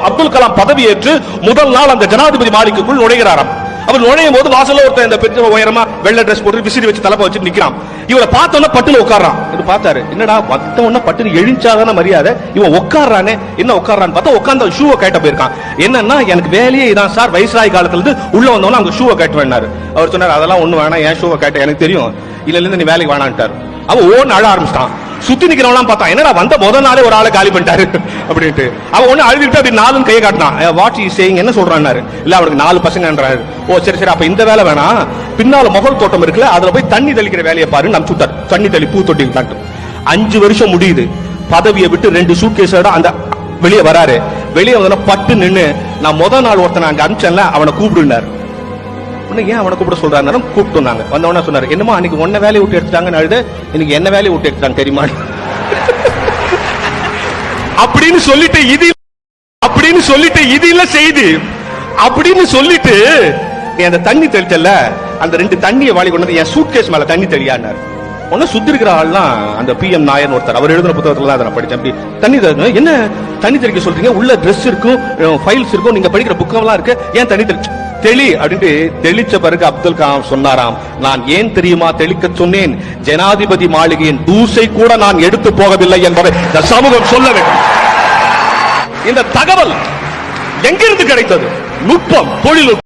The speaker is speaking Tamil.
அப்துல் கலாம் பதவியேற்று முதல் நாள் அந்த ஜனாதிபதி மாளிகைக்குள் நுழைகிறாராம். அவர் நுழையும் போது வாசல்ல ஒருத்தன் இந்த பெரிய உயரமா வெள்ளை ட்ரெஸ் போட்டு விசிறி வச்சு தலைப்பை வச்சு நிக்கிறான். இவரை பார்த்தோன்னா பட்டுல உட்கார்றான். இவர் பார்த்தாரு, என்னடா வந்த உடனே பட்டுன்னு எழுஞ்சாதான மரியாதை, இவன் உட்கார்றானே, என்ன உட்கார்றான்னு பார்த்தா உட்கார்ந்து ஷூவை கேட்ட போயிருக்கான். என்னன்னா, எனக்கு வேலையே இதான் சார், வயசாய் காலத்துல இருந்து உள்ள வந்தவன அங்க ஷூவை கேட்டுவேன்னாரு. அவர் சொன்னார், அதெல்லாம் ஒண்ணு வேணாம், ஏன் ஷூவை கேட்ட எனக்கு தெரியும், இல்ல இருந்து நீ வேலைக்கு வேணான்ட்டாரு. அவன் ஓன்னு அழ ஆரம்பிச்சிட்டான். சுத்தி நிக்கிறவன் பார்த்தா, என்னடா வந்த முதல் நாளே ஒரு ஆளை காலி பண்ணிட்டாரு அப்படின்ட்டு. அவன் ஒண்ணு அழுதுட்டு அப்படி 4 கையை காட்டினான். வாட் இஸ் சேயிங், என்ன சொல்றாரு? இல்ல அவனுக்கு 4 பசங்கன்றாரு. ஓ சரி சரி, அப்ப இந்த வேலை வேணாம், பின்னால முகல் தோட்டம் இருக்குல்ல, அதுல போய் தண்ணி தெளிக்கிற வேலையை பாரு நம்ம சுட்டார். தண்ணி தெளி பூ தொட்டி 5 வருஷம் முடியுது. பதவியை விட்டு 2 சூட்கேஸோட அந்த வெளியே வராரு. வெளியே வந்தா பட்டு நின்னு, நான் முதல் நாள் ஒருத்தனை அங்க அனுப்பிச்சேன்ல, அவனை கூப்பிடுனாரு. ஏன் அவனை கூப்பிட சொல்றாரு? கூப்பிட்டு வந்தாங்க. வந்தவன சொன்னாரு, என்னமா அன்னைக்கு உன்ன வேலையை விட்டு எடுத்துட்டாங்கன்னு அழுது, இன்னைக்கு என்ன வேலையை விட்டு எடுத்தாங்க தெரியுமா அப்படின்னு சொல்லிட்டு இது இல்ல செய்தி அப்படின்னு சொல்லிட்டு, நீ அந்த தண்ணி தெளிச்சல, அந்த 2 தண்ணியை வாளி கொண்டு என் சூட்கேஸ் மேல தண்ணி தெளியான்னாரு. ஒன்னும் சுத்தி இருக்கிற ஆள்லாம் அந்த PM நாயர் ஒருத்தர், அவர் எழுதின புத்தகத்துல தான் நான் படிச்சேன். தண்ணி என்ன தண்ணி தெளிக்க சொல்றீங்க, உள்ள ட்ரெஸ் இருக்கும், ஃபைல்ஸ் இருக்கும், நீங்க படிக்கிற புக்கெல்லாம் இருக்கு, ஏன் தண்ணி தெளி அப்படின்ட்டு தெளிச்ச பிறகு அப்துல் கலாம் சொன்னாராம், நான் ஏன் தெரியுமா தெளிக்க சொன்னேன், ஜனாதிபதி மாளிகையின் தூசை கூட நான் எடுத்து போகவில்லை என்பதை இந்த சமூகம் சொல்ல வேண்டும். இந்த தகவல் எங்கிருந்து கிடைத்தது? நுட்பம், தொழில்நுட்பம்.